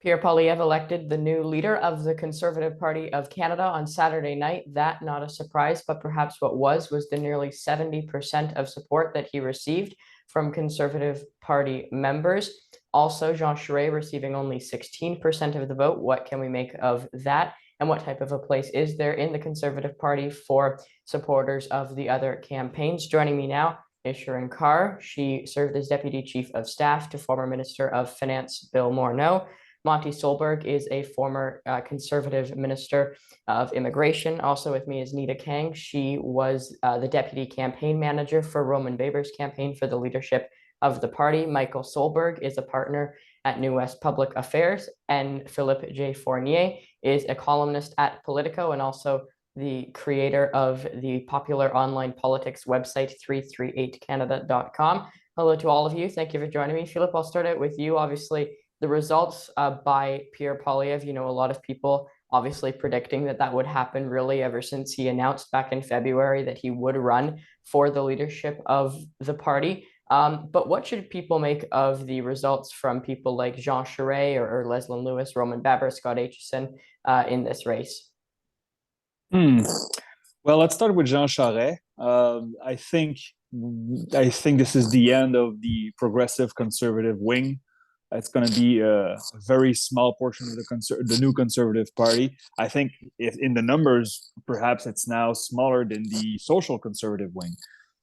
Pierre Poilievre elected the new leader of the Conservative Party of Canada on Saturday night. That, not a surprise, but perhaps what was the nearly 70% of support that he received from Conservative Party members. Also, Jean Charade receiving only 16% of the vote. What can we make of that? And what type of a place is there in the Conservative Party for supporters of the other campaigns? Joining me now is Sharon Carr. She served as Deputy Chief of Staff to former Minister of Finance Bill Morneau. Monty Solberg is a former Conservative Minister of Immigration. Also with me is Nita Kang. She was the Deputy Campaign Manager for Roman Babbar's campaign for the leadership of the party. Michael Solberg is a partner at New West Public Affairs, and Philippe J. Fournier is a columnist at Politico and also the creator of the popular online politics website 338canada.com. Hello to all of you. Thank you for joining me. Philippe, I'll start out with you. Obviously, the results by Pierre Poilievre, a lot of people obviously predicting that would happen really ever since he announced back in February that he would run for the leadership of the party. But what should people make of the results from people like Jean Charest or Leslyn Lewis, Roman Babbar, Scott Aitchison in this race? Well, let's start with Jean Charest. I think this is the end of the progressive conservative wing. It's going to be a very small portion of the new Conservative Party. I think if in the numbers, perhaps it's now smaller than the social conservative wing.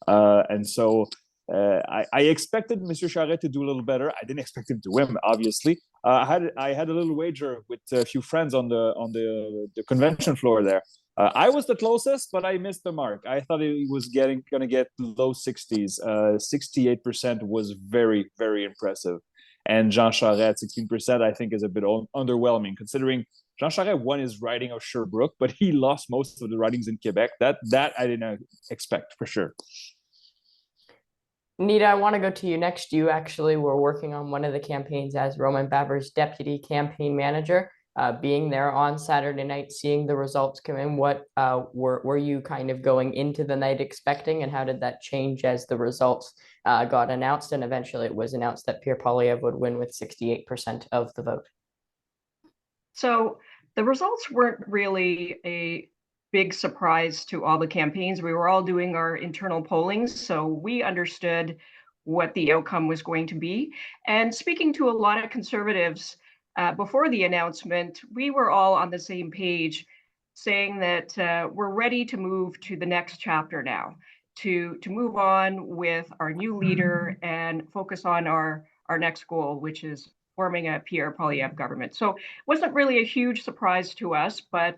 And so I expected Mr. Charest to do a little better. I didn't expect him to win, obviously. I had a little wager with a few friends on the convention floor there. I was the closest, but I missed the mark. I thought he was going to get low 60s. 68% was very, very impressive. And Jean Charest at 16%, I think, is a bit underwhelming, considering Jean Charest won his riding of Sherbrooke, but he lost most of the ridings in Quebec. That I didn't expect for sure. Nita, I want to go to you next. You actually were working on one of the campaigns as Roman Babbar's deputy campaign manager. Being there on Saturday night, seeing the results come in, what were you kind of going into the night expecting, and how did that change as the results got announced? And eventually it was announced that Pierre Poilievre would win with 68% of the vote. So the results weren't really a big surprise to all the campaigns. We were all doing our internal pollings, so we understood what the outcome was going to be. And speaking to a lot of Conservatives, before the announcement, we were all on the same page, saying that we're ready to move to the next chapter now, to move on with our new leader and focus on our next goal, which is forming a Pierre Poilievre government. So it wasn't really a huge surprise to us, but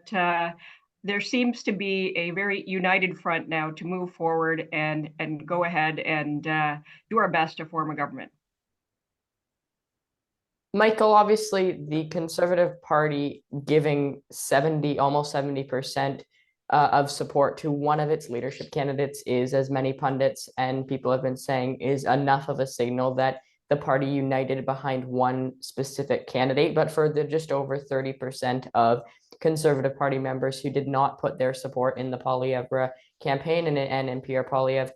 there seems to be a very united front now to move forward and go ahead and do our best to form a government. Michael, obviously the Conservative Party giving almost 70% of support to one of its leadership candidates is, as many pundits and people have been saying, is enough of a signal that the party united behind one specific candidate. But for the just over 30% of Conservative Party members who did not put their support in the Poilievre campaign and in Pierre Poilievre,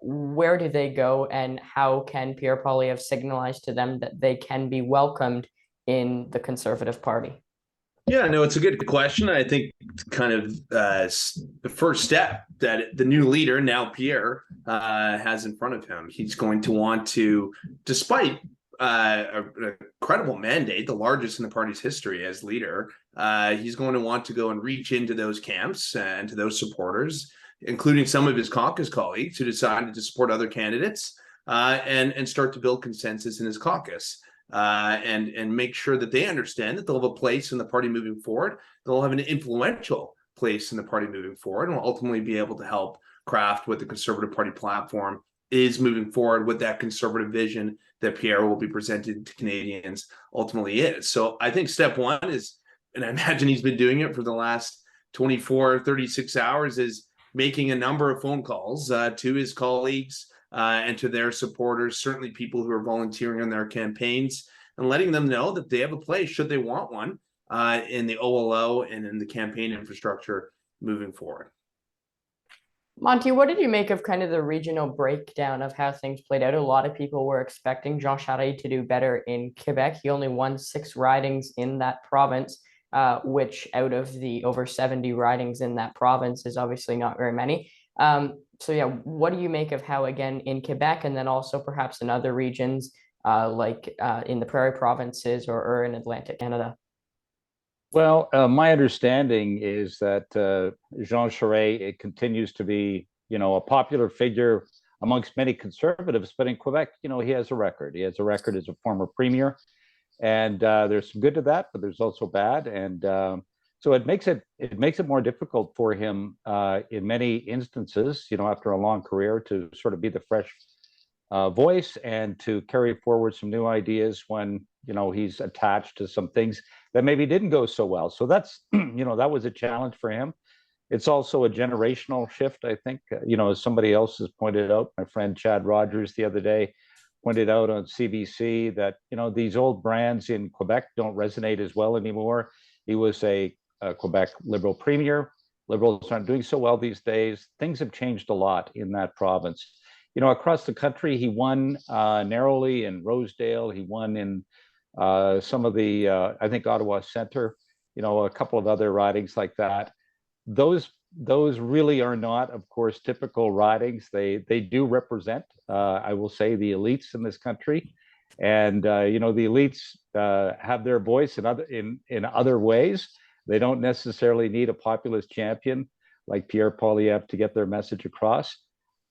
where do they go, and how can Pierre Poilievre signalize to them that they can be welcomed in the Conservative Party? Yeah, no, it's a good question. I think kind of the first step that the new leader, now Pierre, has in front of him. He's going to want to, despite a credible mandate, the largest in the party's history as leader, he's going to want to go and reach into those camps and to those supporters, including some of his caucus colleagues who decided to support other candidates, and start to build consensus in his caucus, and make sure that they understand that they'll have a place in the party moving forward. They'll have an influential place in the party moving forward, and will ultimately be able to help craft what the Conservative Party platform is moving forward, with that conservative vision that Pierre will be presented to Canadians ultimately is. So I think step one is, and I imagine he's been doing it for the last 24, 36 hours, is making a number of phone calls to his colleagues and to their supporters, certainly people who are volunteering on their campaigns, and letting them know that they have a place, should they want one, in the OLO and in the campaign infrastructure moving forward. Monty, what did you make of kind of the regional breakdown of how things played out? A lot of people were expecting Jean Charade to do better in Quebec. He only won 6 ridings in that province, which out of the over 70 ridings in that province is obviously not very many. So yeah, what do you make of how, again, in Quebec and then also perhaps in other regions, in the prairie provinces or in Atlantic Canada? Well, my understanding is that Jean Charest it continues to be, a popular figure amongst many conservatives. But in Quebec, he has a record. He has a record as a former premier, and there's some good to that, but there's also bad. And so it makes it more difficult for him in many instances, after a long career, to sort of be the fresh voice and to carry forward some new ideas when he's attached to some things that maybe didn't go so well. So that's that was a challenge for him. It's also a generational shift, I think. As somebody else has pointed out, my friend Chad Rogers the other day pointed out on CBC that these old brands in Quebec don't resonate as well anymore. He was a Quebec Liberal premier. Liberals aren't doing so well these days. Things have changed a lot in that province. Across the country, he won narrowly in Rosedale. He won in some of the, I think, Ottawa Centre, a couple of other ridings like that. Those really are not, of course, typical ridings. They do represent, I will say, the elites in this country. And, the elites have their voice in other ways. They don't necessarily need a populist champion like Pierre Poilievre to get their message across.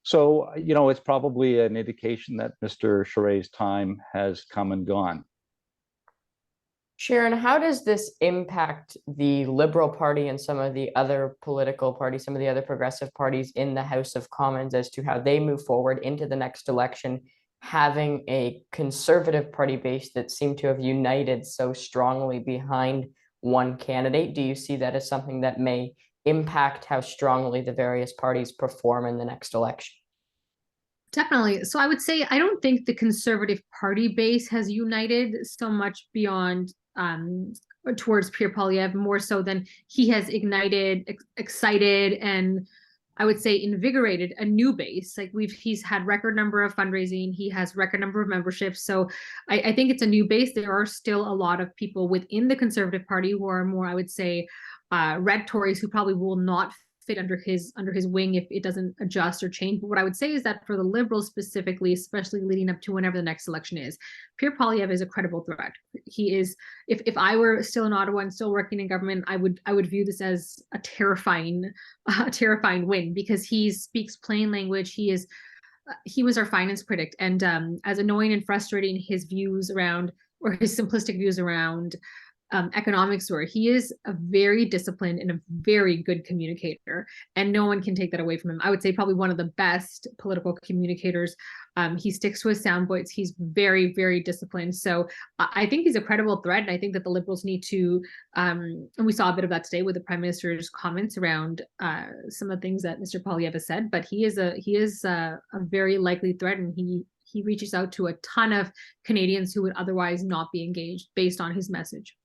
So, it's probably an indication that Mr. Charest's time has come and gone. Sharon, how does this impact the Liberal Party and some of the other political parties, some of the other progressive parties in the House of Commons as to how they move forward into the next election, having a Conservative Party base that seemed to have united so strongly behind one candidate? Do you see that as something that may impact how strongly the various parties perform in the next election? Definitely. So I would say I don't think the Conservative Party base has united so much beyond towards Pierre Poilievre, more so than he has ignited, excited, and I would say invigorated a new base. Like he's had record number of fundraising, he has record number of memberships. So I think it's a new base. There are still a lot of people within the Conservative Party who are more, I would say, red Tories who probably will not fit under his wing if it doesn't adjust or change. But what I would say is that for the Liberals specifically, especially leading up to whenever the next election is, Pierre Poilievre is a credible threat. He is, if I were still in Ottawa and still working in government, I would view this as a terrifying win, because he speaks plain language. He was our finance critic, and as annoying and frustrating his views around, or his simplistic views around economics were, he is a very disciplined and a very good communicator, and no one can take that away from him. I would say probably one of the best political communicators. He sticks to his sound bites. He's very, very disciplined. So I think he's a credible threat, and I think that the Liberals need to, and we saw a bit of that today with the Prime Minister's comments around some of the things that Mr. Poilievre has said, but he is a very likely threat, and he reaches out to a ton of Canadians who would otherwise not be engaged based on his message.